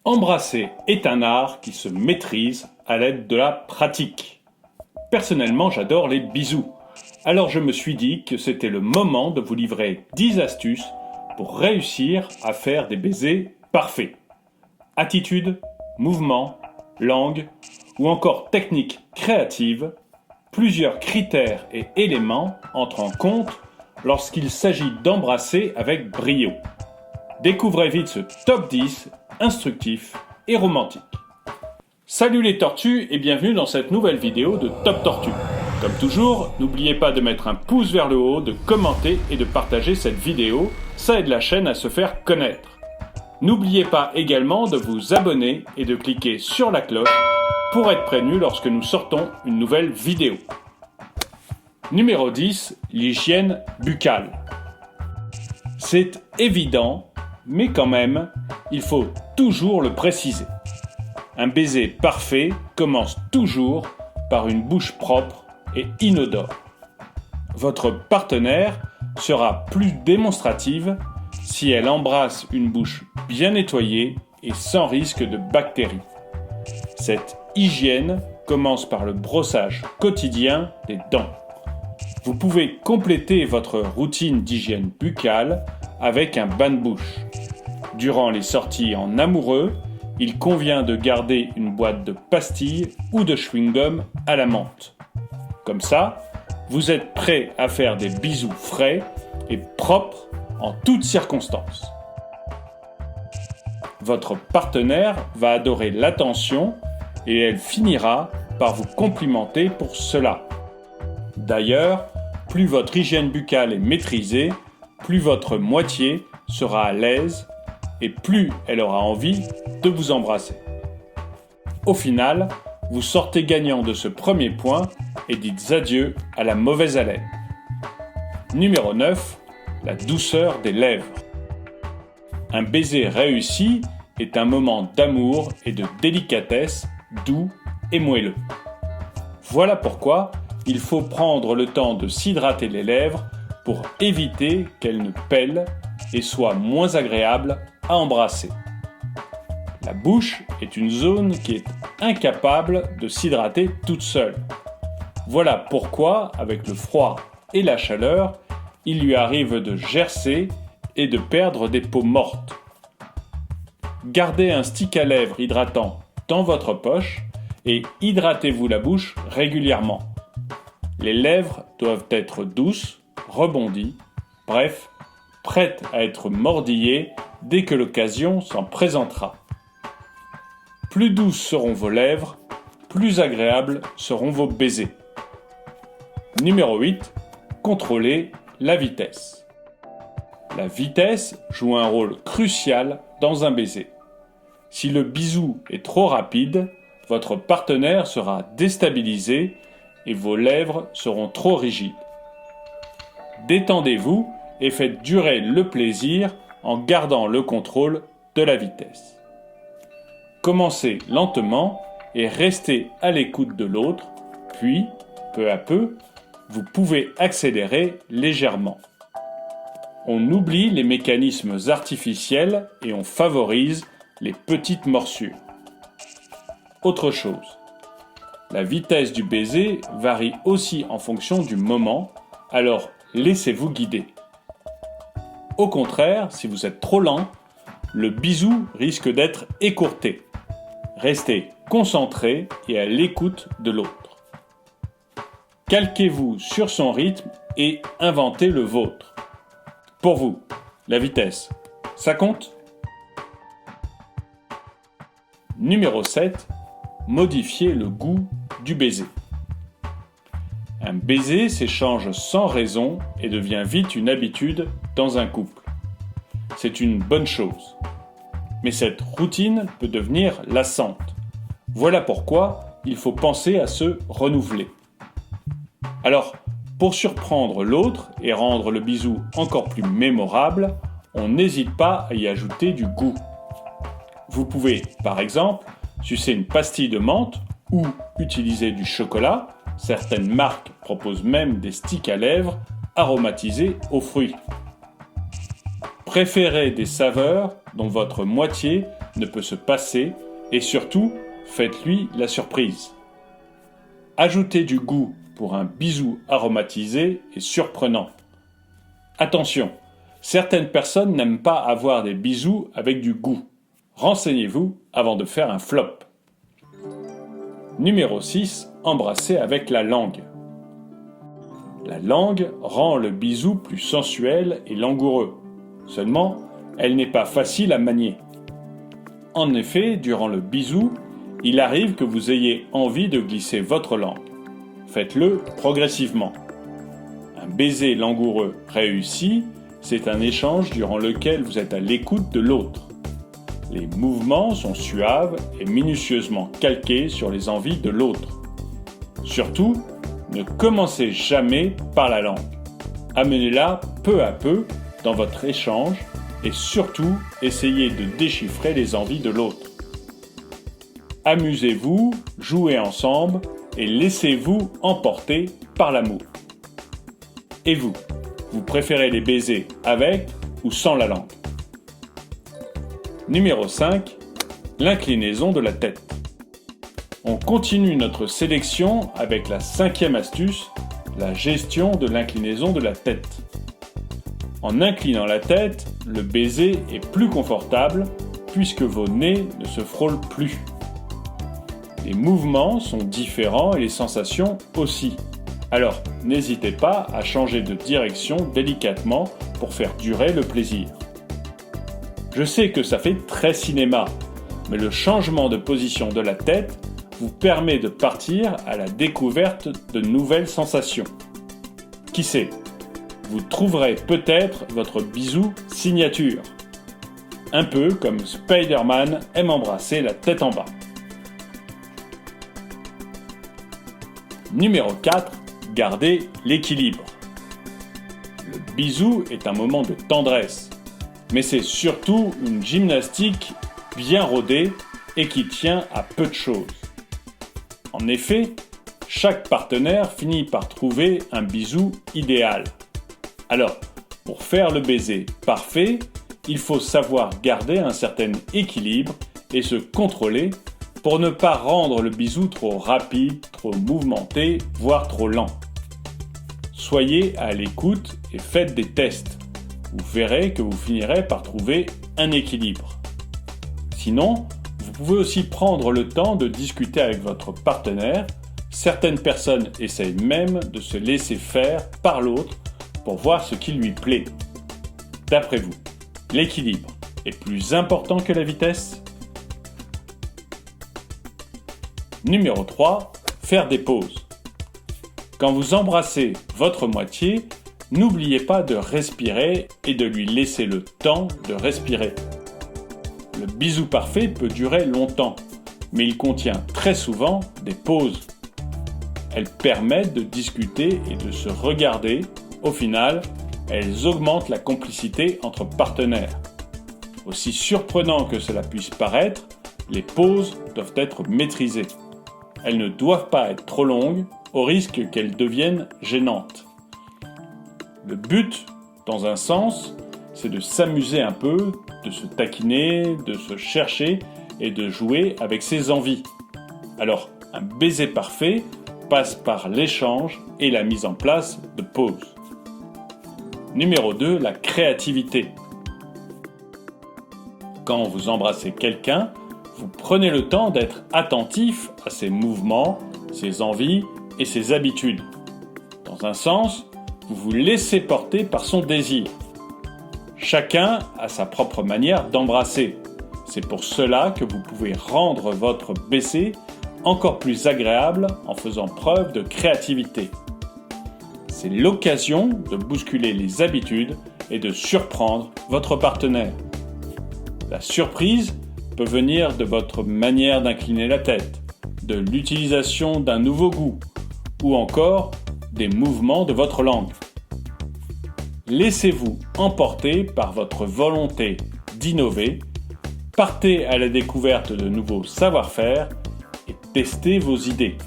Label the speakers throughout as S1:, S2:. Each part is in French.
S1: Embrasser est un art qui se maîtrise à l'aide de la pratique. Personnellement, j'adore les bisous. Alors je me suis dit que c'était le moment de vous livrer 10 astuces pour réussir à faire des baisers parfaits. Attitude, mouvement, langue ou encore technique créative, plusieurs critères et éléments entrent en compte lorsqu'il s'agit d'embrasser avec brio. Découvrez vite ce top 10 instructif et romantique. Salut les tortues et bienvenue dans cette nouvelle vidéo de Top Tortue. Comme toujours, n'oubliez pas de mettre un pouce vers le haut, de commenter et de partager cette vidéo, ça aide la chaîne à se faire connaître. N'oubliez pas également de vous abonner et de cliquer sur la cloche pour être prévenu lorsque nous sortons une nouvelle vidéo. Numéro 10, l'hygiène buccale. C'est évident, mais quand même, il faut toujours le préciser. Un baiser parfait commence toujours par une bouche propre et inodore. Votre partenaire sera plus démonstrative si elle embrasse une bouche bien nettoyée et sans risque de bactéries. Cette hygiène commence par le brossage quotidien des dents. Vous pouvez compléter votre routine d'hygiène buccale avec un bain de bouche. Durant les sorties en amoureux, il convient de garder une boîte de pastilles ou de chewing-gum à la menthe. Comme ça, vous êtes prêt à faire des bisous frais et propres en toutes circonstances. Votre partenaire va adorer l'attention et elle finira par vous complimenter pour cela. D'ailleurs, plus votre hygiène buccale est maîtrisée, plus votre moitié sera à l'aise et plus elle aura envie de vous embrasser. Au final, vous sortez gagnant de ce premier point et dites adieu à la mauvaise haleine. Numéro 9, la douceur des lèvres. Un baiser réussi est un moment d'amour et de délicatesse doux et moelleux. Voilà pourquoi il faut prendre le temps de s'hydrater les lèvres pour éviter qu'elles ne pèlent et soient moins agréables à embrasser. La bouche est une zone qui est incapable de s'hydrater toute seule. Voilà pourquoi, avec le froid et la chaleur, il lui arrive de gercer et de perdre des peaux mortes. Gardez un stick à lèvres hydratant dans votre poche et hydratez-vous la bouche régulièrement. Les lèvres doivent être douces, rebondies, bref, prêtes à être mordillées dès que l'occasion s'en présentera. Plus douces seront vos lèvres, plus agréables seront vos baisers. Numéro 8, contrôlez la vitesse. La vitesse joue un rôle crucial dans un baiser. Si le bisou est trop rapide, votre partenaire sera déstabilisé et vos lèvres seront trop rigides. Détendez-vous et faites durer le plaisir en gardant le contrôle de la vitesse. Commencez lentement et restez à l'écoute de l'autre, puis, peu à peu, vous pouvez accélérer légèrement. On oublie les mécanismes artificiels et on favorise les petites morsures. Autre chose, la vitesse du baiser varie aussi en fonction du moment, alors laissez-vous guider. Au contraire, si vous êtes trop lent, le bisou risque d'être écourté. Restez concentré et à l'écoute de l'autre. Calquez-vous sur son rythme et inventez le vôtre. Pour vous, la vitesse, ça compte ? Numéro 7, modifiez le goût du baiser. Un baiser s'échange sans raison et devient vite une habitude dans un couple. C'est une bonne chose. Mais cette routine peut devenir lassante. Voilà pourquoi il faut penser à se renouveler. Alors, pour surprendre l'autre et rendre le bisou encore plus mémorable, on n'hésite pas à y ajouter du goût. Vous pouvez, par exemple, sucer une pastille de menthe ou utiliser du chocolat. Certaines marques proposent même des sticks à lèvres aromatisés aux fruits. Préférez des saveurs dont votre moitié ne peut se passer et surtout, faites-lui la surprise. Ajoutez du goût pour un bisou aromatisé et surprenant. Attention, certaines personnes n'aiment pas avoir des bisous avec du goût. Renseignez-vous avant de faire un flop. Numéro 6. Embrasser avec la langue. La langue rend le bisou plus sensuel et langoureux. Seulement, elle n'est pas facile à manier. En effet, durant le bisou, il arrive que vous ayez envie de glisser votre langue. Faites-le progressivement. Un baiser langoureux réussi, c'est un échange durant lequel vous êtes à l'écoute de l'autre. Les mouvements sont suaves et minutieusement calqués sur les envies de l'autre. Surtout, ne commencez jamais par la langue. Amenez-la peu à peu dans votre échange et surtout, essayez de déchiffrer les envies de l'autre. Amusez-vous, jouez ensemble et laissez-vous emporter par l'amour. Et vous, vous préférez les baisers avec ou sans la langue? Numéro 5. L'inclinaison de la tête. On continue notre sélection avec la 5e astuce, la gestion de l'inclinaison de la tête. En inclinant la tête, le baiser est plus confortable puisque vos nez ne se frôlent plus. Les mouvements sont différents et les sensations aussi. Alors, n'hésitez pas à changer de direction délicatement pour faire durer le plaisir. Je sais que ça fait très cinéma, mais le changement de position de la tête vous permet de partir à la découverte de nouvelles sensations. Qui sait, vous trouverez peut-être votre bisou signature. Un peu comme Spider-Man aime embrasser la tête en bas. Numéro 4. Gardez l'équilibre. Le bisou est un moment de tendresse, mais c'est surtout une gymnastique bien rodée et qui tient à peu de choses. En effet, chaque partenaire finit par trouver un bisou idéal. Alors, pour faire le baiser parfait, il faut savoir garder un certain équilibre et se contrôler pour ne pas rendre le bisou trop rapide, trop mouvementé, voire trop lent. Soyez à l'écoute et faites des tests. Vous verrez que vous finirez par trouver un équilibre. Sinon, vous pouvez aussi prendre le temps de discuter avec votre partenaire. Certaines personnes essayent même de se laisser faire par l'autre pour voir ce qui lui plaît. D'après vous, l'équilibre est plus important que la vitesse? Numéro 3. Faire des pauses. Quand vous embrassez votre moitié, n'oubliez pas de respirer et de lui laisser le temps de respirer. Le bisou parfait peut durer longtemps, mais il contient très souvent des pauses. Elles permettent de discuter et de se regarder. Au final, elles augmentent la complicité entre partenaires. Aussi surprenant que cela puisse paraître, les pauses doivent être maîtrisées. Elles ne doivent pas être trop longues, au risque qu'elles deviennent gênantes. Le but, dans un sens, c'est de s'amuser un peu, de se taquiner, de se chercher et de jouer avec ses envies. Alors, un baiser parfait passe par l'échange et la mise en place de pauses. Numéro 2, la créativité. Quand vous embrassez quelqu'un, vous prenez le temps d'être attentif à ses mouvements, ses envies et ses habitudes. Dans un sens, vous vous laissez porter par son désir. Chacun a sa propre manière d'embrasser. C'est pour cela que vous pouvez rendre votre baiser encore plus agréable en faisant preuve de créativité. C'est l'occasion de bousculer les habitudes et de surprendre votre partenaire. La surprise peut venir de votre manière d'incliner la tête, de l'utilisation d'un nouveau goût ou encore des mouvements de votre langue. Laissez-vous emporter par votre volonté d'innover, partez à la découverte de nouveaux savoir-faire et testez vos idées.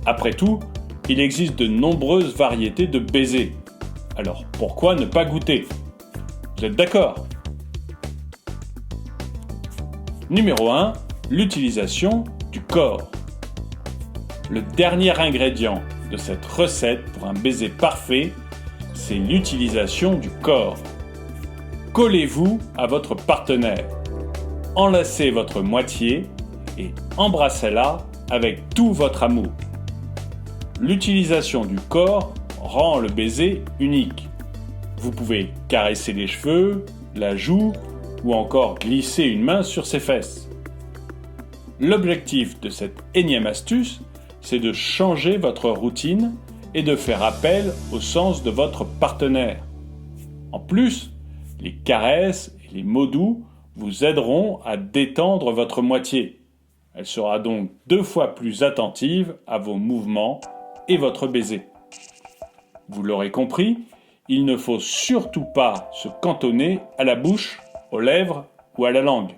S1: Après tout, il existe de nombreuses variétés de baisers. Alors pourquoi ne pas goûter? Vous êtes d'accord? Numéro 1. L'utilisation du corps. Le dernier ingrédient de cette recette pour un baiser parfait, c'est l'utilisation du corps. Collez-vous à votre partenaire. Enlacez votre moitié et embrassez-la avec tout votre amour. L'utilisation du corps rend le baiser unique. Vous pouvez caresser les cheveux, la joue ou encore glisser une main sur ses fesses. L'objectif de cette énième astuce, c'est de changer votre routine et de faire appel au sens de votre partenaire. En plus, les caresses et les mots doux vous aideront à détendre votre moitié. Elle sera donc 2 fois plus attentive à vos mouvements et votre baiser. Vous l'aurez compris, il ne faut surtout pas se cantonner à la bouche, aux lèvres ou à la langue.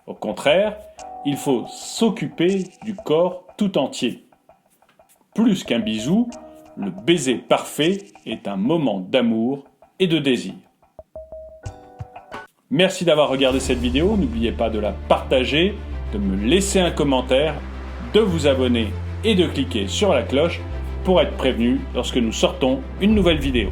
S1: Au contraire, il faut s'occuper du corps tout entier. Plus qu'un bisou, le baiser parfait est un moment d'amour et de désir. Merci d'avoir regardé cette vidéo, n'oubliez pas de la partager, de me laisser un commentaire, de vous abonner et de cliquer sur la cloche pour être prévenu lorsque nous sortons une nouvelle vidéo.